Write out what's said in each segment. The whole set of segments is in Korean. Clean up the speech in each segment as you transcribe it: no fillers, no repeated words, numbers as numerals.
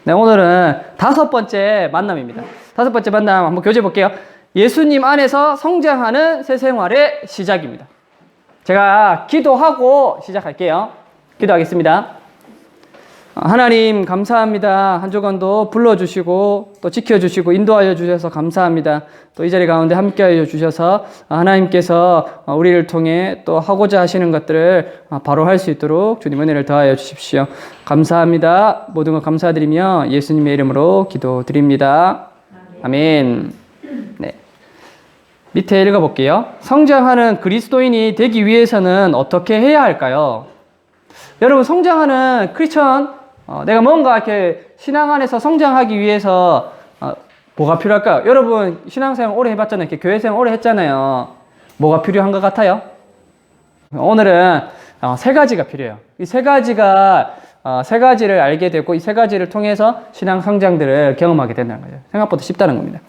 네, 오늘은 5번째 만남입니다. 5번째 만남 한번 교재 볼게요. 예수님 안에서 성장하는 새 생활의 시작입니다. 제가 기도하고 시작할게요. 기도하겠습니다. 하나님 감사합니다. 한 주간도 불러주시고 또 지켜주시고 인도하여 주셔서 감사합니다. 또 이 자리 가운데 함께하여 주셔서 하나님께서 우리를 통해 또 하고자 하시는 것들을 바로 할 수 있도록 주님 은혜를 더하여 주십시오. 감사합니다. 모든 것 감사드리며 예수님의 이름으로 기도드립니다. 아멘. 네. 밑에 읽어볼게요. 성장하는 그리스도인이 되기 위해서는 어떻게 해야 할까요? 여러분, 성장하는 크리스천, 내가 뭔가 이렇게 신앙 안에서 성장하기 위해서 뭐가 필요할까요? 여러분, 신앙생활 오래 해봤잖아요. 이렇게 교회생활 오래 했잖아요. 뭐가 필요한 것 같아요? 오늘은 세 가지가 필요해요. 이 세 가지를 알게 되고 이 세 가지를 통해서 신앙 성장들을 경험하게 된다는 거죠. 생각보다 쉽다는 겁니다.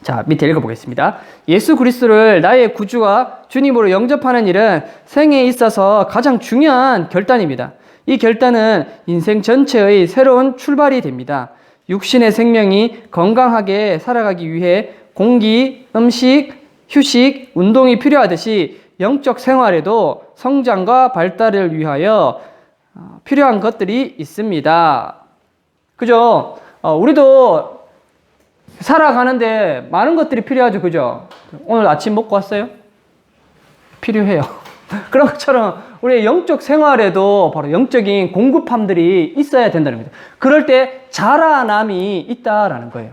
자, 밑에 읽어보겠습니다. 예수 그리스도를 나의 구주와 주님으로 영접하는 일은 생애에 있어서 가장 중요한 결단입니다. 이 결단은 인생 전체의 새로운 출발이 됩니다. 육신의 생명이 건강하게 살아가기 위해 공기, 음식, 휴식, 운동이 필요하듯이 영적 생활에도 성장과 발달을 위하여 필요한 것들이 있습니다. 그죠? 우리도 살아가는데 많은 것들이 필요하죠. 그죠? 오늘 아침 먹고 왔어요? 필요해요. 그런 것처럼 우리의 영적 생활에도 바로 영적인 공급함들이 있어야 된다는 거죠. 그럴 때 자라남이 있다라는 거예요.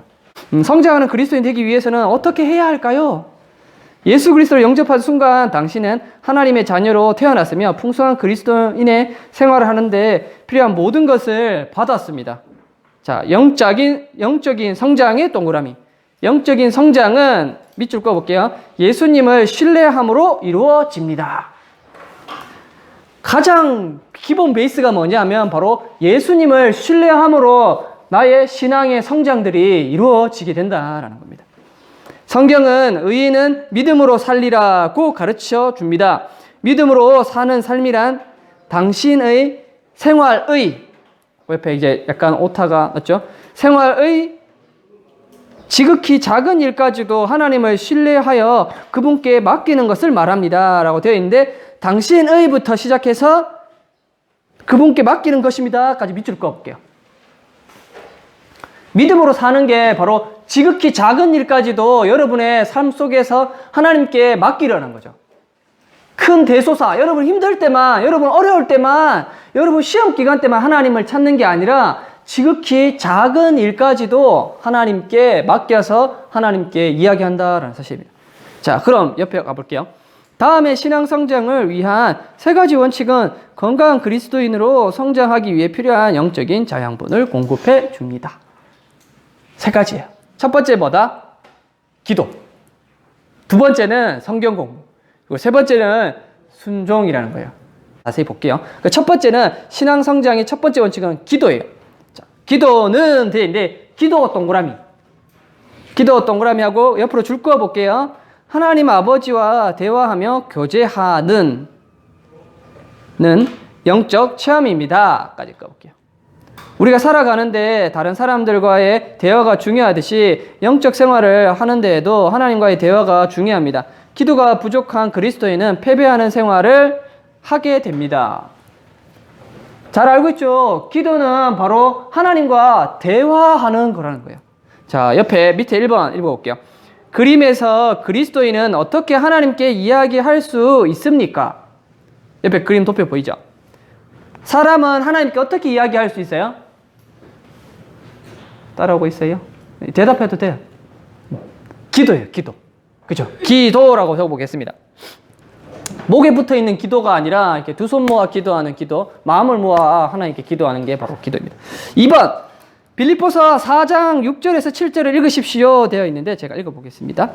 성장하는 그리스도인 되기 위해서는 어떻게 해야 할까요? 예수 그리스도를 영접한 순간 당신은 하나님의 자녀로 태어났으며 풍성한 그리스도인의 생활을 하는데 필요한 모든 것을 받았습니다. 자, 영적인 성장의 동그라미. 영적인 성장은 밑줄 꺼볼게요. 예수님을 신뢰함으로 이루어집니다. 가장 기본 베이스가 뭐냐면 바로 예수님을 신뢰함으로 나의 신앙의 성장들이 이루어지게 된다라는 겁니다. 성경은 의인은 믿음으로 살리라고 가르쳐 줍니다. 믿음으로 사는 삶이란 당신의 생활의, 옆에 이제 약간 오타가 났죠? 생활의 지극히 작은 일까지도 하나님을 신뢰하여 그분께 맡기는 것을 말합니다 라고 되어 있는데, 당신의부터 시작해서 그분께 맡기는 것입니다 까지 밑줄 꺼볼게요. 믿음으로 사는 게 바로 지극히 작은 일까지도 여러분의 삶 속에서 하나님께 맡기려는 거죠. 큰 대소사, 여러분 힘들 때만, 여러분 어려울 때만, 여러분 시험 기간 때만 하나님을 찾는 게 아니라 지극히 작은 일까지도 하나님께 맡겨서 하나님께 이야기한다라는 사실입니다. 자, 그럼 옆에 가볼게요. 다음에 신앙 성장을 위한 세 가지 원칙은 건강한 그리스도인으로 성장하기 위해 필요한 영적인 자양분을 공급해 줍니다. 세 가지예요. 첫 번째 뭐다? 기도. 두 번째는 성경 공부. 그리고 세 번째는 순종이라는 거예요. 자세히 볼게요. 첫 번째는 신앙 성장의 첫 번째 원칙은 기도예요. 자, 기도는 되는데 기도 동그라미. 기도 동그라미하고 옆으로 줄 그어 볼게요. 하나님 아버지와 대화하며 교제하는 영적 체험입니다 까지 꺼볼게요. 우리가 살아가는데 다른 사람들과의 대화가 중요하듯이 영적 생활을 하는 데에도 하나님과의 대화가 중요합니다. 기도가 부족한 그리스도인은 패배하는 생활을 하게 됩니다. 잘 알고 있죠? 기도는 바로 하나님과 대화하는 거라는 거예요. 자, 옆에 밑에 1번 읽어볼게요. 그림에서 그리스도인은 어떻게 하나님께 이야기할 수 있습니까? 옆에 그림 도표 보이죠? 사람은 하나님께 어떻게 이야기할 수 있어요? 따라오고 있어요? 대답해도 돼요. 기도예요, 기도. 그죠? 기도라고 적어보겠습니다. 목에 붙어 있는 기도가 아니라 이렇게 두 손 모아 기도하는 기도, 마음을 모아 하나님께 기도하는 게 바로 기도입니다. 2번. 빌립보서 4장 6절에서 7절을 읽으십시오 되어 있는데 제가 읽어보겠습니다.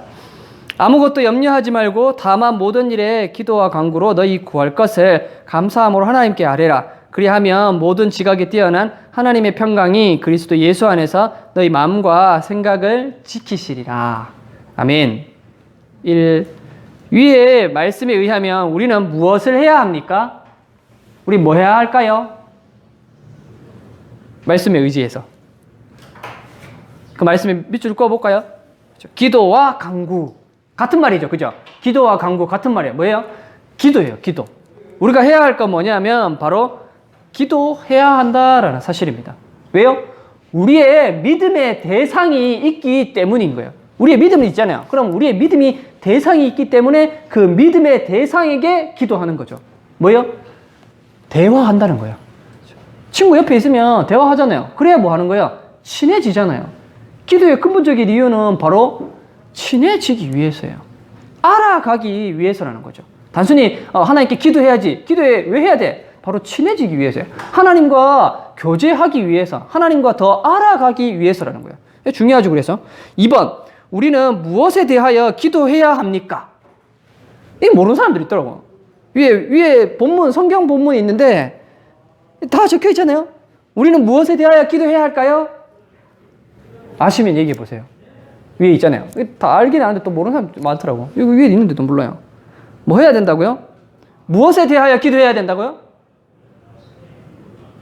아무것도 염려하지 말고 다만 모든 일에 기도와 간구로 너희 구할 것을 감사함으로 하나님께 아뢰라. 그리하면 모든 지각에 뛰어난 하나님의 평강이 그리스도 예수 안에서 너희 마음과 생각을 지키시리라. 아멘. 1. 위의 말씀에 의하면 우리는 무엇을 해야 합니까? 우리 뭐 해야 할까요? 말씀에 의지해서. 그 말씀에 밑줄 그어볼까요? 그렇죠. 기도와 간구. 같은 말이죠. 그죠? 기도와 간구 같은 말이에요. 뭐예요? 기도예요. 기도. 우리가 해야 할 건 뭐냐면 바로 기도해야 한다라는 사실입니다. 왜요? 우리의 믿음의 대상이 있기 때문인 거예요. 우리의 믿음이 있잖아요. 그럼 우리의 믿음이 대상이 있기 때문에 그 믿음의 대상에게 기도하는 거죠. 뭐예요? 대화한다는 거예요. 친구 옆에 있으면 대화하잖아요. 그래야 뭐 하는 거예요? 친해지잖아요. 기도의 근본적인 이유는 바로 친해지기 위해서예요. 알아가기 위해서라는 거죠. 단순히 하나님께 기도해야지. 기도해 왜 해야 돼? 바로 친해지기 위해서예요. 하나님과 교제하기 위해서, 하나님과 더 알아가기 위해서라는 거예요. 중요하죠. 그래서 2번, 우리는 무엇에 대하여 기도해야 합니까? 이 모르는 사람들이 있더라고요. 위에 본문, 성경 본문이 있는데 다 적혀 있잖아요. 우리는 무엇에 대하여 기도해야 할까요? 아시면 얘기해 보세요. 위에 있잖아요. 다 알긴 아는데 또 모르는 사람 많더라고. 여기 위에 있는데도 몰라요. 뭐 해야 된다고요? 무엇에 대하여 기도해야 된다고요?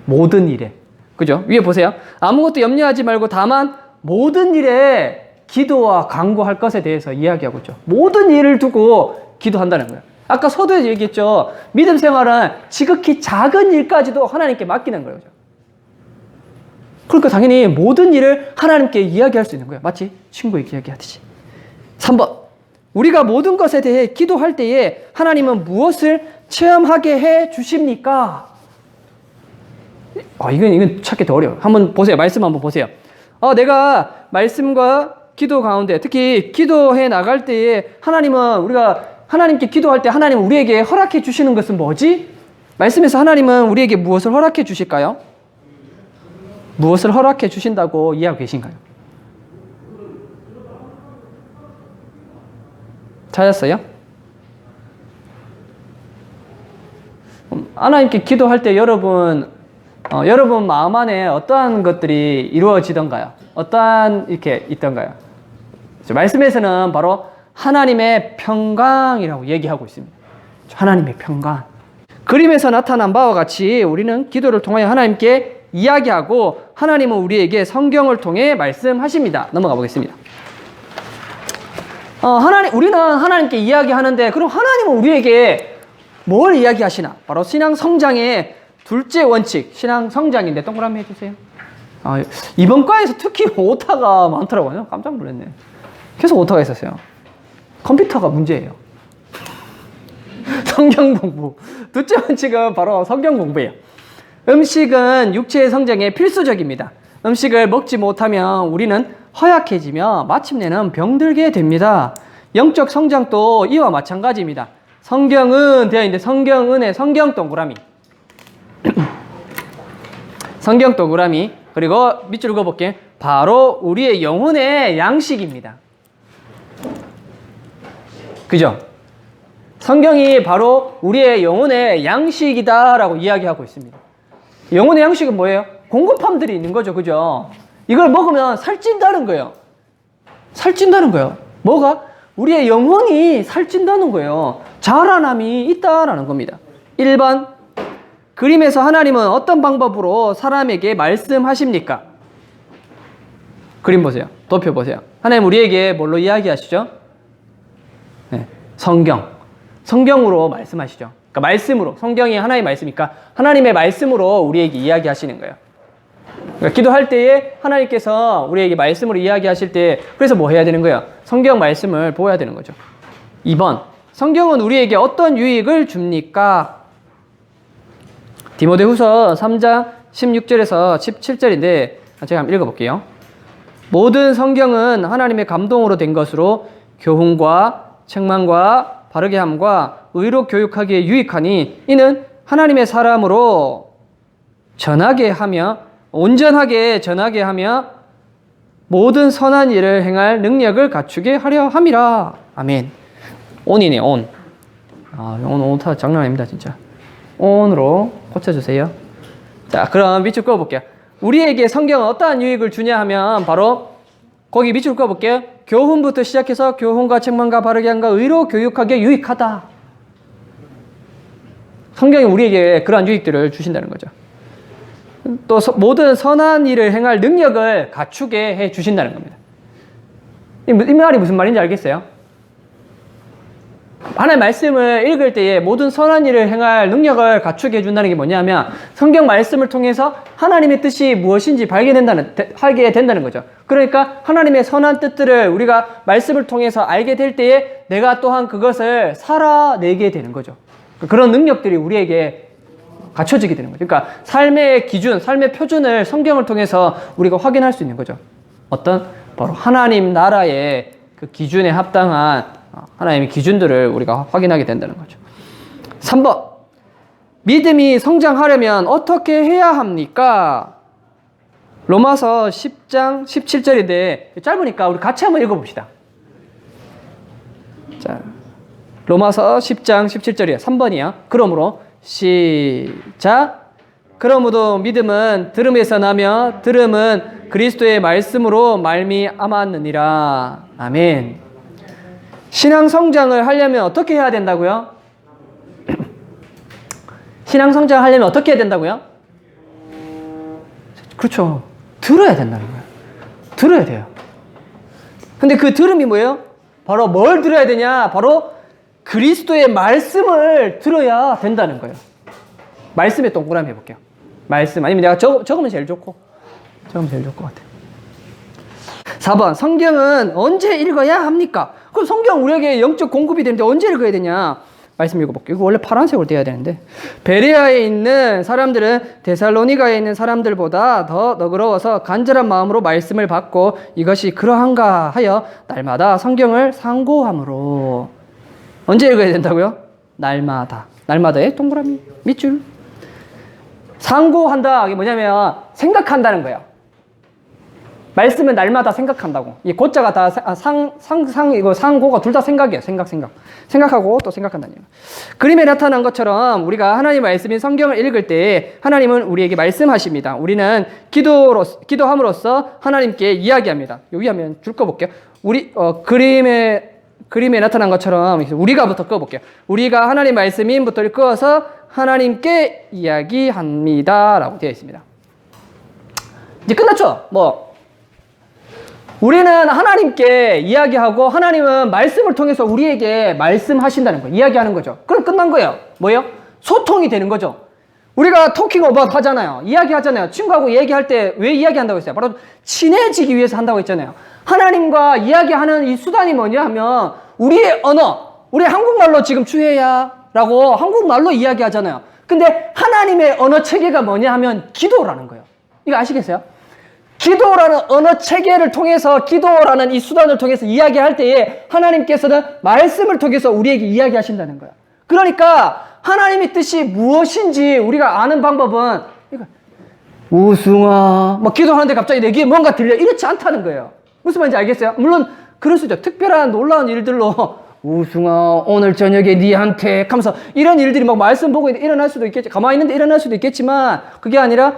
모든 일에. 그죠? 위에 보세요. 아무것도 염려하지 말고 다만 모든 일에 기도와 간구할 것에 대해서 이야기하고 있죠. 모든 일을 두고 기도한다는 거예요. 아까 서두에 얘기했죠. 믿음 생활은 지극히 작은 일까지도 하나님께 맡기는 거예요. 그러니까 당연히 모든 일을 하나님께 이야기할 수 있는 거예요. 마치 친구에게 이야기하듯이. 3번. 우리가 모든 것에 대해 기도할 때에 하나님은 무엇을 체험하게 해 주십니까? 이건 찾기 더 어려워요. 한번 보세요. 말씀 한번 보세요. 내가 말씀과 기도 가운데 특히 기도해 나갈 때에 우리가 하나님께 기도할 때 하나님은 우리에게 허락해 주시는 것은 뭐지? 말씀에서 하나님은 우리에게 무엇을 허락해 주실까요? 무엇을 허락해 주신다고 이해하고 계신가요? 찾았어요? 하나님께 기도할 때 여러분 마음 안에 어떠한 것들이 이루어지던가요? 어떠한 이렇게 있던가요? 말씀에서는 바로 하나님의 평강이라고 얘기하고 있습니다. 하나님의 평강. 그림에서 나타난 바와 같이 우리는 기도를 통하여 하나님께 이야기하고 하나님은 우리에게 성경을 통해 말씀하십니다. 넘어가 보겠습니다. 우리는 하나님께 이야기하는데 그럼 하나님은 우리에게 뭘 이야기하시나? 바로 신앙 성장의 둘째 원칙, 신앙 성장인데 동그라미 해주세요. 이번 과에서 특히 오타가 많더라고요. 깜짝 놀랐네. 계속 오타가 있었어요. 컴퓨터가 문제예요. 성경 공부. 둘째 원칙은 바로 성경 공부예요. 음식은 육체의 성장에 필수적입니다. 음식을 먹지 못하면 우리는 허약해지며 마침내는 병들게 됩니다. 영적 성장도 이와 마찬가지입니다. 성경은 되어 있는데 성경은의 성경 동그라미. 성경 동그라미. 그리고 밑줄 그어볼게요. 바로 우리의 영혼의 양식입니다. 그죠? 성경이 바로 우리의 영혼의 양식이다라고 이야기하고 있습니다. 영혼의 양식은 뭐예요? 공급함들이 있는 거죠. 그죠? 이걸 먹으면 살찐다는 거예요. 살찐다는 거예요. 뭐가? 우리의 영혼이 살찐다는 거예요. 자라남이 있다라는 겁니다. 1번. 그림에서 하나님은 어떤 방법으로 사람에게 말씀하십니까? 그림 보세요. 도표 보세요. 하나님 우리에게 뭘로 이야기하시죠? 네, 성경으로 말씀하시죠. 그러니까 말씀으로, 성경이 하나의 말씀이니까 하나님의 말씀으로 우리에게 이야기하시는 거예요. 그러니까 기도할 때에 하나님께서 우리에게 말씀으로 이야기하실 때 그래서 뭐 해야 되는 거예요? 성경 말씀을 보아야 되는 거죠. 2번. 성경은 우리에게 어떤 유익을 줍니까? 디모데후서 3장 16절에서 17절인데 제가 한번 읽어볼게요. 모든 성경은 하나님의 감동으로 된 것으로 교훈과 책망과 바르게 함과 의로 교육하기에 유익하니 이는 하나님의 사람으로 전하게 하며 온전하게 전하게 하며 모든 선한 일을 행할 능력을 갖추게 하려 함이라. 아멘. 온이네, 온. 오늘 오타 장난 아닙니다, 진짜. 온으로 고쳐주세요. 자, 그럼 밑줄 그어볼게요. 우리에게 성경은 어떠한 유익을 주냐 하면 바로 거기 밑줄 그어볼게요. 교훈부터 시작해서 교훈과 책망과 바르게 함과 의로 교육하기에 유익하다. 성경이 우리에게 그러한 유익들을 주신다는 거죠. 또 모든 선한 일을 행할 능력을 갖추게 해 주신다는 겁니다. 이 말이 무슨 말인지 알겠어요? 하나님의 말씀을 읽을 때에 모든 선한 일을 행할 능력을 갖추게 해준다는 게 뭐냐면 성경 말씀을 통해서 하나님의 뜻이 무엇인지 하게 된다는 거죠. 그러니까 하나님의 선한 뜻들을 우리가 말씀을 통해서 알게 될 때에 내가 또한 그것을 살아내게 되는 거죠. 그런 능력들이 우리에게 갖춰지게 되는 거죠. 그러니까 삶의 기준, 삶의 표준을 성경을 통해서 우리가 확인할 수 있는 거죠. 어떤? 바로 하나님 나라의 그 기준에 합당한 하나님의 기준들을 우리가 확인하게 된다는 거죠. 3번. 믿음이 성장하려면 어떻게 해야 합니까? 로마서 10장 17절인데 짧으니까 우리 같이 한번 읽어봅시다. 자, 로마서 10장 17절이에요. 3번이요. 그러므로 시작. 그러므로 믿음은 들음에서 나며 들음은 그리스도의 말씀으로 말미암았느니라. 아멘. 신앙 성장을 하려면 어떻게 해야 된다고요? 신앙 성장을 하려면 어떻게 해야 된다고요? 그렇죠. 들어야 된다는 거예요. 들어야 돼요. 근데 그 들음이 뭐예요? 바로 뭘 들어야 되냐? 바로 그리스도의 말씀을 들어야 된다는 거예요. 말씀에 동그라미 해볼게요. 말씀. 아니면 내가 적으면 제일 좋고. 적으면 제일 좋을 것 같아요. 4번. 성경은 언제 읽어야 합니까? 그럼 성경 우리에게 영적 공급이 되는데 언제 읽어야 되냐? 말씀 읽어볼게요. 이거 원래 파란색으로 돼야 되는데. 베레아에 있는 사람들은 데살로니가에 있는 사람들보다 더 너그러워서 간절한 마음으로 말씀을 받고 이것이 그러한가 하여 날마다 성경을 상고함으로. 언제 읽어야 된다고요? 날마다. 날마다의 동그라미 밑줄. 상고한다. 이게 뭐냐면 생각한다는 거예요. 말씀은 날마다 생각한다고. 이 고자가 다 이거 상고가 둘 다 생각이에요. 생각하고 또 생각한다는 얘기예요. 그림에 나타난 것처럼 우리가 하나님 말씀인 성경을 읽을 때 하나님은 우리에게 말씀하십니다. 우리는 기도함으로써 하나님께 이야기합니다. 여기 하면 줄 거 볼게요. 그림에 나타난 것처럼 우리가부터 꺼볼게요. 우리가 하나님 말씀인부터 꺼서 하나님께 이야기합니다. 라고 되어 있습니다. 이제 끝났죠? 우리는 하나님께 이야기하고 하나님은 말씀을 통해서 우리에게 말씀하신다는 거예요. 이야기하는 거죠. 그럼 끝난 거예요. 뭐예요? 소통이 되는 거죠. 우리가 토킹 어바웃 하잖아요. 이야기하잖아요. 친구하고 얘기할 때 왜 이야기한다고 했어요? 바로 친해지기 위해서 한다고 했잖아요. 하나님과 이야기하는 이 수단이 뭐냐 하면 우리의 언어, 우리 한국말로 지금 주혜야 라고 한국말로 이야기하잖아요. 근데 하나님의 언어 체계가 뭐냐 하면 기도라는 거예요. 이거 아시겠어요? 기도라는 언어 체계를 통해서 기도라는 이 수단을 통해서 이야기할 때에 하나님께서는 말씀을 통해서 우리에게 이야기하신다는 거예요. 그러니까 하나님의 뜻이 무엇인지 우리가 아는 방법은 이거 우승아 기도하는데 갑자기 내 귀에 뭔가 들려 이렇지 않다는 거예요. 무슨 말인지 알겠어요? 물론 그럴 수 있죠. 특별한 놀라운 일들로 우승아 오늘 저녁에 니한테 하면서 이런 일들이 막 말씀 보고 일어날 수도 있겠지. 가만히 있는데 일어날 수도 있겠지만 그게 아니라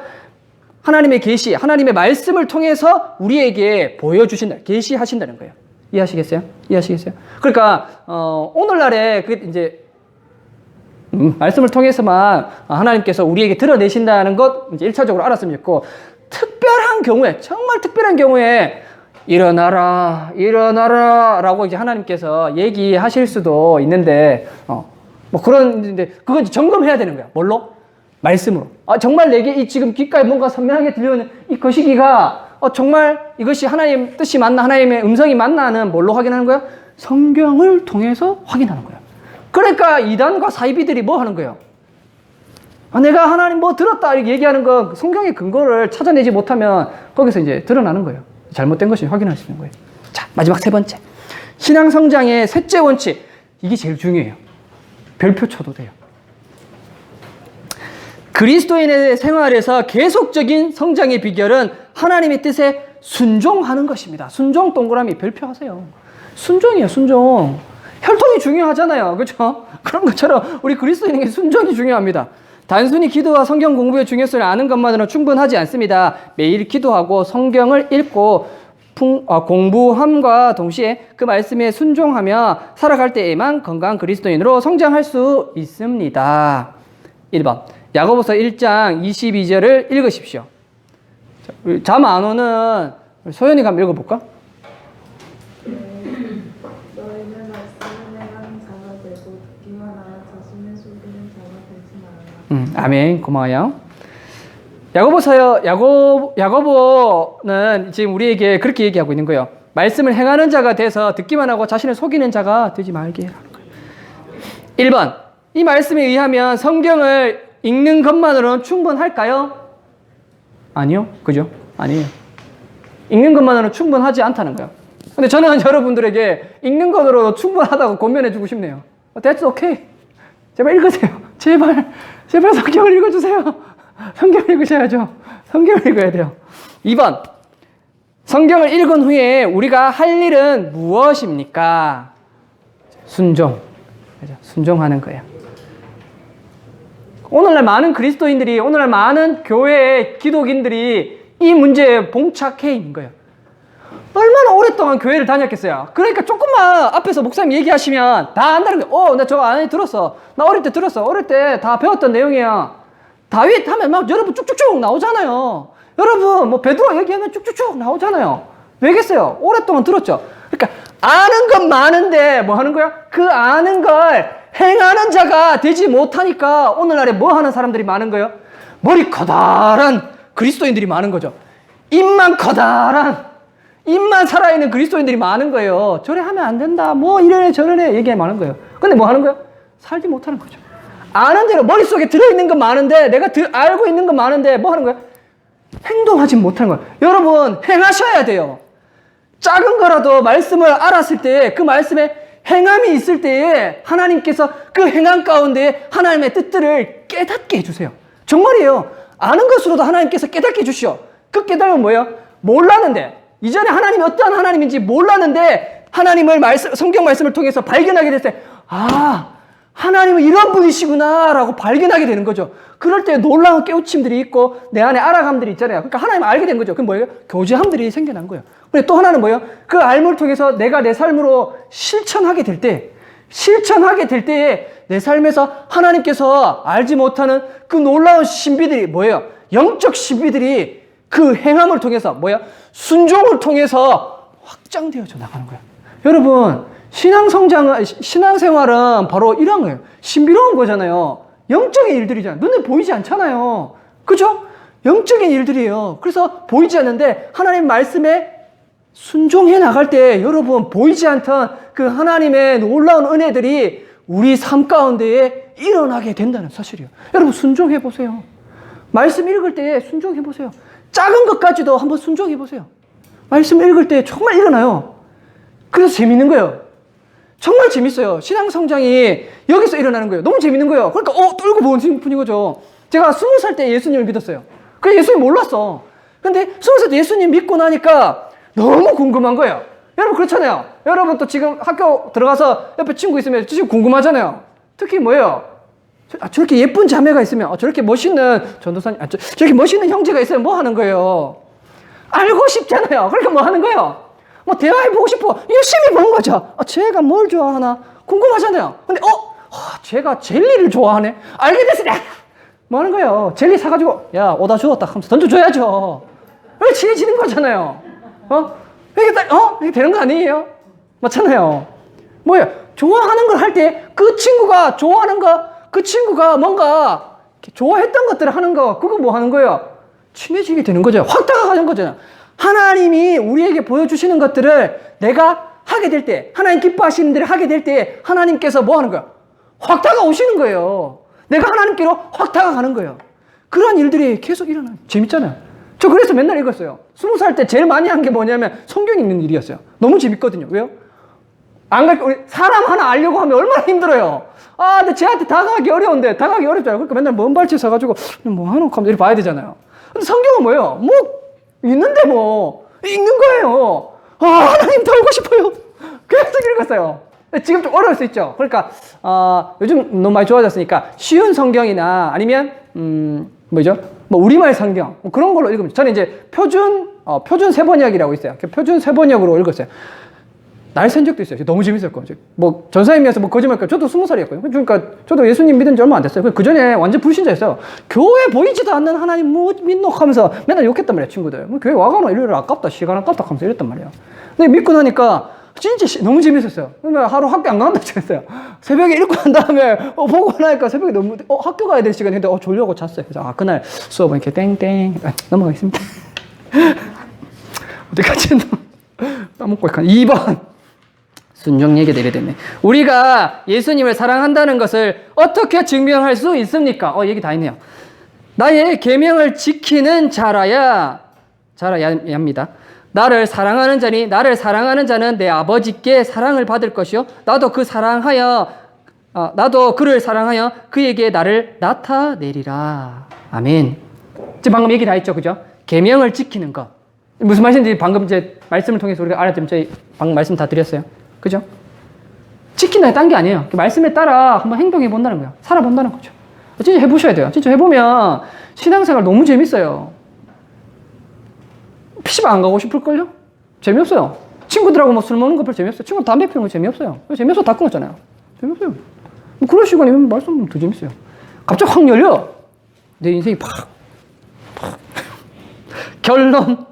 하나님의 계시, 하나님의 말씀을 통해서 우리에게 보여주신다, 계시하신다는 거예요. 이해하시겠어요? 그러니까 오늘날에 이제 말씀을 통해서만 하나님께서 우리에게 드러내신다는 것 이제 1차적으로 알았으면 좋겠고, 특별한 경우에, 정말 특별한 경우에 일어나라 라고 이제 하나님께서 얘기하실 수도 있는데 그런데 그건 이제 점검해야 되는 거야. 뭘로? 말씀으로. 정말 내게 지금 귓가에 뭔가 선명하게 들려오는 이 거시기가 정말 이것이 하나님 뜻이 맞나, 하나님의 음성이 맞나는 뭘로 확인하는 거야? 성경을 통해서 확인하는 거야. 그러니까 이단과 사이비들이 뭐 하는 거예요? 내가 하나님 뭐 들었다 이렇게 얘기하는 거 성경의 근거를 찾아내지 못하면 거기서 이제 드러나는 거예요. 잘못된 것이 확인할 수 있는 거예요. 자, 마지막 세 번째. 신앙 성장의 셋째 원칙. 이게 제일 중요해요. 별표 쳐도 돼요. 그리스도인의 생활에서 계속적인 성장의 비결은 하나님의 뜻에 순종하는 것입니다. 순종 동그라미 별표하세요. 순종이에요, 순종. 혈통이 중요하잖아요. 그렇죠? 그런 것처럼 우리 그리스도인에게 순종이 중요합니다. 단순히 기도와 성경 공부의 중요성을 아는 것만으로는 충분하지 않습니다. 매일 기도하고 성경을 읽고 공부함과 동시에 그 말씀에 순종하며 살아갈 때에만 건강한 그리스도인으로 성장할 수 있습니다. 1번. 야고보서 1장 22절을 읽으십시오. 잠 안 오는 소연이가 한번 읽어볼까? 너희는 말씀을 행하는 자가 되고 듣기만 하여 자신을 속이는 자가 되지 말라. 아멘. 고마워요. 야고보는 지금 우리에게 그렇게 얘기하고 있는 거예요. 말씀을 행하는 자가 돼서 듣기만 하고 자신을 속이는 자가 되지 말게 하는 거예요. 1번. 이 말씀에 의하면 성경을 읽는 것만으로는 충분할까요? 아니요. 그죠? 아니에요. 읽는 것만으로는 충분하지 않다는 거예요. 근데 저는 여러분들에게 읽는 것으로 충분하다고 권면해 주고 싶네요. That's okay. 제발 읽으세요. 제발 성경을 읽어주세요. 성경을 읽으셔야죠. 성경을 읽어야 돼요. 2번. 성경을 읽은 후에 우리가 할 일은 무엇입니까? 순종. 순종하는 거예요. 오늘날 많은 그리스도인들이, 오늘날 많은 교회의 기독인들이 이 문제에 봉착해 있는 거예요. 얼마나 오랫동안 교회를 다녔겠어요. 그러니까 조금만 앞에서 목사님 얘기하시면 다 안다는 거예요. 나 저거 안에 들었어. 나 어릴 때 들었어. 어릴 때 다 배웠던 내용이야. 다윗 하면 막 여러분 쭉쭉쭉 나오잖아요. 여러분 뭐 베드로 얘기하면 쭉쭉쭉 나오잖아요. 왜겠어요? 오랫동안 들었죠. 그러니까 아는 건 많은데 뭐 하는 거야? 그 아는 걸 행하는 자가 되지 못하니까 오늘날에 뭐 하는 사람들이 많은 거예요? 머리 커다란 그리스도인들이 많은 거죠. 입만 커다란, 입만 살아있는 그리스도인들이 많은 거예요. 저래 하면 안 된다. 뭐 이래래 저래래 얘기 많은 거예요. 근데 뭐 하는 거예요? 살지 못하는 거죠. 아는 대로 머릿속에 들어있는 건 많은데, 내가 알고 있는 건 많은데 뭐 하는 거예요? 행동하지 못하는 거예요. 여러분 행하셔야 돼요. 작은 거라도 말씀을 알았을 때, 그 말씀에 행함이 있을 때에 하나님께서 그 행함 가운데 하나님의 뜻들을 깨닫게 해주세요. 정말이에요. 아는 것으로도 하나님께서 깨닫게 해주시오. 그 깨달음은 뭐예요? 몰랐는데, 이전에 하나님이 어떠한 하나님인지 몰랐는데 하나님을 성경 말씀을 통해서 발견하게 될 때, 하나님은 이런 분이시구나 라고 발견하게 되는 거죠. 그럴 때 놀라운 깨우침들이 있고 내 안에 알아감들이 있잖아요. 그러니까 하나님을 알게 된 거죠. 그럼 뭐예요? 교제함들이 생겨난 거예요. 근데 또 하나는 뭐예요? 그 알물 통해서 내가 내 삶으로 실천하게 될 때에 내 삶에서 하나님께서 알지 못하는 그 놀라운 신비들이 뭐예요? 영적 신비들이 그 행함을 통해서 뭐예요? 순종을 통해서 확장되어져 나가는 거예요. 여러분, 신앙생활은 바로 이런 거예요. 신비로운 거잖아요. 영적인 일들이잖아요. 눈에 보이지 않잖아요. 그죠? 영적인 일들이에요. 그래서 보이지 않는데 하나님 말씀에 순종해 나갈 때 여러분 보이지 않던 그 하나님의 놀라운 은혜들이 우리 삶 가운데에 일어나게 된다는 사실이에요. 여러분 순종해 보세요. 말씀 읽을 때 순종해 보세요. 작은 것까지도 한번 순종해 보세요. 말씀 읽을 때 정말 일어나요. 그래서 재밌는 거예요. 정말 재밌어요. 신앙 성장이 여기서 일어나는 거예요. 너무 재밌는 거예요. 그러니까 뚫고 보는 분인 거죠. 제가 20살 때 예수님을 믿었어요. 그래 예수님 몰랐어. 근데 20살 때 예수님 믿고 나니까 너무 궁금한 거예요. 여러분 그렇잖아요. 여러분 또 지금 학교 들어가서 옆에 친구 있으면 지금 궁금하잖아요. 특히 뭐예요? 저렇게 예쁜 자매가 있으면 저렇게 멋있는 전도사님, 저렇게 멋있는 형제가 있으면 뭐 하는 거예요? 알고 싶잖아요. 그러니까 뭐 하는 거예요? 뭐 대화해보고 싶어. 열심히 보는 거죠. 쟤가 뭘 좋아하나? 궁금하잖아요. 근데 쟤가 젤리를 좋아하네? 알게 됐을 때 뭐 하는 거예요? 젤리 사가지고 야 오다 주웠다 하면서 던져줘야죠. 왜 친해지는 거잖아요. 이게 되는 거 아니에요? 맞잖아요. 뭐예요? 좋아하는 걸 할 때 그 친구가 좋아하는 거, 그 친구가 뭔가 좋아했던 것들을 하는 거, 그거 뭐 하는 거예요? 친해지게 되는 거죠. 확 다가가는 거잖아요. 하나님이 우리에게 보여주시는 것들을 내가 하게 될 때, 하나님 기뻐하시는 일을 하게 될 때 하나님께서 뭐 하는 거야? 확 다가오시는 거예요. 내가 하나님께로 확 다가가는 거예요. 그런 일들이 계속 일어나요. 재밌잖아요. 저 그래서 맨날 읽었어요. 20살 때 제일 많이 한 게 뭐냐면 성경 읽는 일이었어요. 너무 재밌거든요. 왜요? 우리 사람 하나 알려고 하면 얼마나 힘들어요. 근데 쟤한테 다가가기 어려운데, 다가가기 어렵잖아요. 그러니까 맨날 먼 발치 서가지고 뭐 하는 거 이렇게 봐야 되잖아요. 근데 성경은 뭐예요? 뭐 있는데 뭐 읽는 거예요. 하나님 더 알고 싶어요. 계속 읽었어요. 지금 좀 어려울 수 있죠. 그러니까 요즘 너무 많이 좋아졌으니까 쉬운 성경이나 아니면 뭐죠? 뭐 우리말 성경 뭐 그런 걸로 읽으면 저는 이제 표준 세번역이라고 있어요. 표준 세번역으로 읽었어요. 날 샌 적도 있어요. 너무 재밌었거든요. 뭐 전사님이어서 뭐 거짓말까 저도 20살이었거든요. 그러니까 저도 예수님 믿은 지 얼마 안 됐어요. 그 전에 완전 불신자였어요. 교회 보이지도 않는 하나님 뭐 믿노 하면서 맨날 욕했단 말이에요, 친구들. 뭐 교회 와가노 일요일 아깝다, 시간 아깝다 하면서 이랬단 말이에요. 근데 믿고 나니까 진짜 너무 재밌었어요. 그러면 하루 학교 안 간다고 했어요. 새벽에 읽고 난 다음에 보고 나니까 새벽에 너무 학교 가야 될 시간인데 졸려고 잤어요. 그래서 그날 수업은 이렇게 땡땡 넘어가겠습니다. 어디까지 까먹고 있간 2번 순종 얘기가 이래 됐네. 우리가 예수님을 사랑한다는 것을 어떻게 증명할 수 있습니까? 얘기 다 했네요. 나의 계명을 지키는 자라야 합니다. 나를 사랑하는 자는 내 아버지께 사랑을 받을 것이요 나도 그를 사랑하여 그에게 나를 나타내리라. 아멘. 지금 방금 얘기 다 했죠, 그죠? 계명을 지키는 것. 무슨 말씀인지 방금 이제 말씀을 통해서 우리가 알았더니 저희 방금 말씀 다 드렸어요. 그죠? 지킨다 딴 게 아니에요. 말씀에 따라 한번 행동해 본다는 거야. 살아본다는 거죠. 진짜 해보셔야 돼요. 진짜 해보면 신앙생활 너무 재밌어요. PC방 안 가고 싶을걸요? 재미없어요. 친구들하고 뭐 술 먹는 거 별로 재미없어요. 친구 담배 피우는 거 재미없어요. 재미없어 다 끊었잖아요. 재미없어요. 뭐 그런 시간이면 말씀 더 재밌어요. 갑자기 확 열려. 내 인생이 팍. 결론.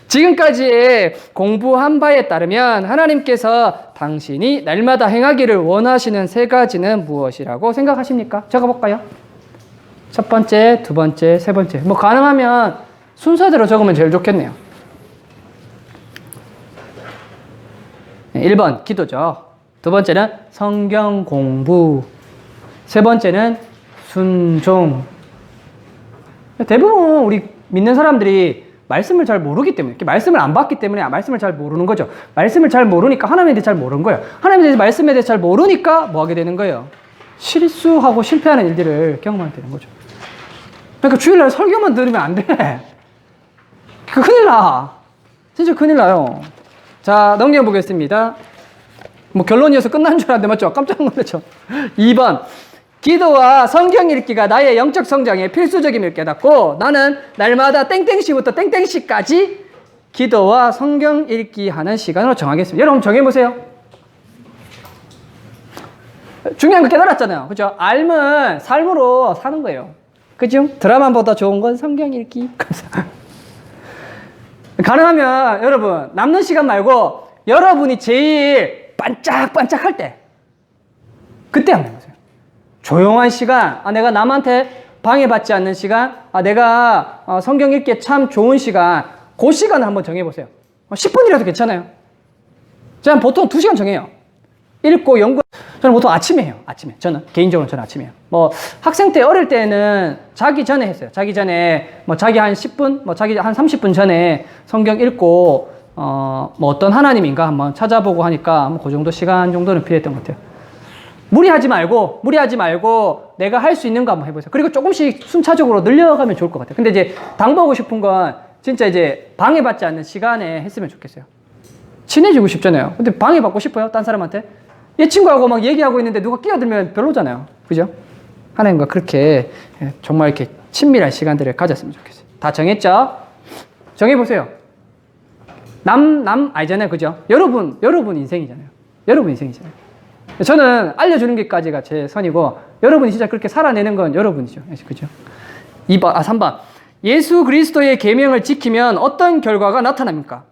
지금까지 공부한 바에 따르면 하나님께서 당신이 날마다 행하기를 원하시는 3가지는 무엇이라고 생각하십니까? 적어볼까요? 첫 번째, 두 번째, 세 번째. 뭐 가능하면 순서대로 적으면 제일 좋겠네요. 1번 기도죠. 두 번째는 성경 공부. 세 번째는 순종. 대부분 우리 믿는 사람들이 말씀을 잘 모르기 때문에, 말씀을 안 받기 때문에 말씀을 잘 모르는 거죠. 말씀을 잘 모르니까 하나님에 대해 잘 모르는 거예요. 하나님에 대해서 말씀에 대해서 잘 모르니까 뭐 하게 되는 거예요? 실수하고 실패하는 일들을 경험하게 되는 거죠. 그러니까 주일날 설교만 들으면 안 돼. 큰일 나. 진짜 큰일 나요. 자, 넘겨보겠습니다. 뭐 결론이어서 끝난 줄 알았는데 맞죠? 깜짝 놀랐죠? 2번. 기도와 성경 읽기가 나의 영적 성장에 필수적임을 깨닫고 나는 날마다 땡땡시부터 땡땡시까지 기도와 성경 읽기 하는 시간으로 정하겠습니다. 여러분 정해보세요. 중요한 거 깨달았잖아요. 그죠? 알면 삶으로 사는 거예요. 그죠? 드라마보다 좋은 건 성경 읽기. 가능하면 여러분 남는 시간 말고 여러분이 제일 반짝반짝할 때 그때 한번 해보세요. 조용한 시간, 내가 남한테 방해받지 않는 시간, 내가 성경 읽기에 참 좋은 시간, 그 시간을 한번 정해보세요. 10분이라도 괜찮아요. 저는 보통 2시간 정해요. 읽고 연구. 저는 보통 아침에 해요. 아침에. 개인적으로 저는 아침에 해요. 뭐 학생 때 어릴 때는 자기 전에 했어요. 자기 전에 뭐 자기 한 10분, 뭐 자기 한 30분 전에 성경 읽고 뭐 어떤 하나님인가 한번 찾아보고 하니까 뭐 그 정도 시간 정도는 필요했던 것 같아요. 무리하지 말고 내가 할 수 있는 거 한번 해보세요. 그리고 조금씩 순차적으로 늘려가면 좋을 것 같아요. 근데 이제 당부하고 싶은 건 진짜 이제 방해받지 않는 시간에 했으면 좋겠어요. 친해지고 싶잖아요. 근데 방해받고 싶어요? 딴 사람한테? 얘 친구하고 막 얘기하고 있는데 누가 끼어들면 별로잖아요. 그죠? 하나님과 그렇게 정말 이렇게 친밀한 시간들을 가졌으면 좋겠어요. 다 정했죠? 정해보세요. 남 알잖아요. 그죠? 여러분 인생이잖아요. 여러분 인생이잖아요. 저는 알려주는 게까지가 제 선이고 여러분이 진짜 그렇게 살아내는 건 여러분이죠. 그죠? 3번. 예수 그리스도의 계명을 지키면 어떤 결과가 나타납니까?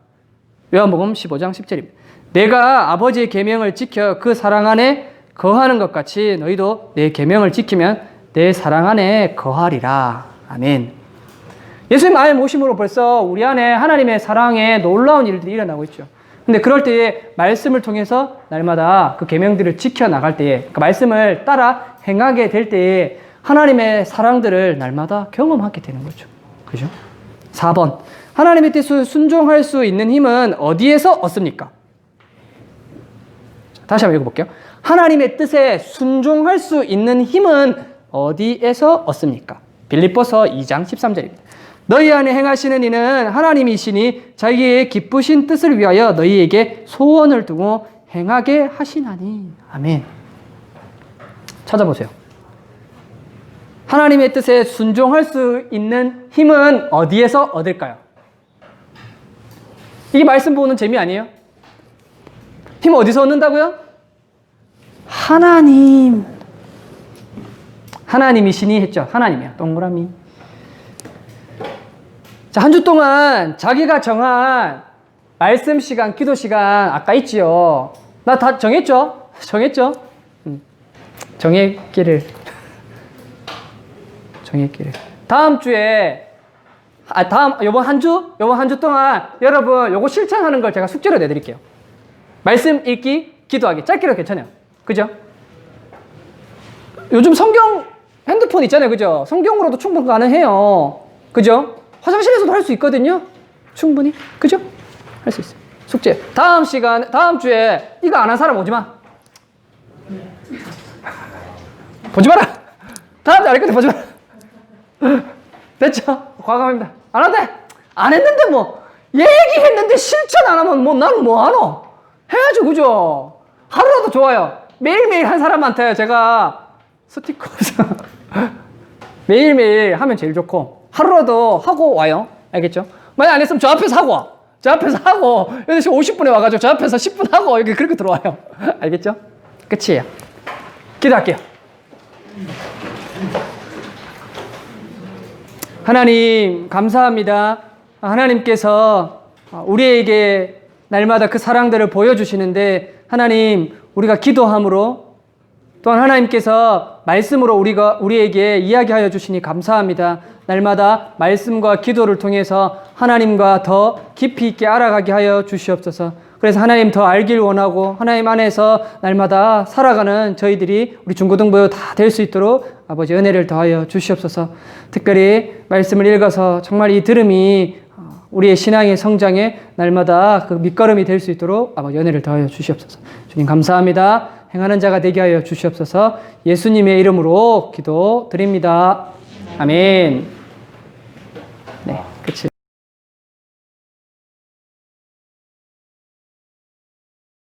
요한복음 15장 10절입니다. 내가 아버지의 계명을 지켜 그 사랑 안에 거하는 것 같이 너희도 내 계명을 지키면 내 사랑 안에 거하리라. 아멘. 예수님 아예 모심으로 벌써 우리 안에 하나님의 사랑에 놀라운 일들이 일어나고 있죠. 근데 그럴 때에 말씀을 통해서 날마다 그 계명들을 지켜나갈 때에 그 말씀을 따라 행하게 될 때에 하나님의 사랑들을 날마다 경험하게 되는 거죠. 그죠? 4번. 하나님의 뜻을 순종할 수 있는 힘은 어디에서 얻습니까? 다시 한번 읽어볼게요. 하나님의 뜻에 순종할 수 있는 힘은 어디에서 얻습니까? 빌립보서 2장 13절입니다. 너희 안에 행하시는 이는 하나님이시니 자기의 기쁘신 뜻을 위하여 너희에게 소원을 두고 행하게 하시나니. 아멘. 찾아보세요. 하나님의 뜻에 순종할 수 있는 힘은 어디에서 얻을까요? 이게 말씀 보는 재미 아니에요? 힘 어디서 얻는다고요? 하나님. 하나님이시니 했죠. 하나님이야. 동그라미. 자, 한 주 동안 자기가 정한 말씀 시간, 기도 시간 아까 있지요. 나 다 정했죠? 정했죠? 정했기를. 정했기를. 다음 주에 요번 한 주 동안 여러분 요거 실천하는 걸 제가 숙제로 내드릴게요. 말씀 읽기, 기도하기. 짧게로 괜찮아요. 그죠? 요즘 성경 핸드폰 있잖아요. 그죠? 성경으로도 충분히 가능해요. 그죠? 화장실에서도 할 수 있거든요. 충분히. 그죠? 할 수 있어요. 숙제. 다음 주에 이거 안 한 사람 오지 마. 보지 마라. 다음 주에 안 했거든. 보지 마라. 됐죠? 과감합니다. 안 한대. 안 했는데 뭐 얘기했는데 실천 안 하면 뭐 나는 뭐 하노? 해야죠. 그죠? 하루라도 좋아요. 매일매일 한 사람한테 제가 스티커 매일매일 하면 제일 좋고 하루라도 하고 와요. 알겠죠? 만약 안 했으면 저 앞에서 하고 와. 저 앞에서 하고 8시 50분에 와가지고 저 앞에서 10분 하고 이렇게 그렇게 들어와요. 알겠죠? 끝이에요. 기도할게요. 하나님 감사합니다. 하나님께서 우리에게 날마다 그 사랑들을 보여주시는데 하나님 우리가 기도함으로 또한 하나님께서 말씀으로 우리에게 이야기하여 주시니 감사합니다. 날마다 말씀과 기도를 통해서 하나님과 더 깊이 있게 알아가게 하여 주시옵소서. 그래서 하나님 더 알길 원하고 하나님 안에서 날마다 살아가는 저희들이 우리 중고등부 다 될 수 있도록 아버지 은혜를 더하여 주시옵소서. 특별히 말씀을 읽어서 정말 이 들음이 우리의 신앙의 성장에 날마다 그 밑거름이 될 수 있도록 아버지 은혜를 더하여 주시옵소서. 주님 감사합니다. 행하는 자가 되게 하여 주시옵소서. 예수님의 이름으로 기도드립니다. 아멘. 네, 끝이.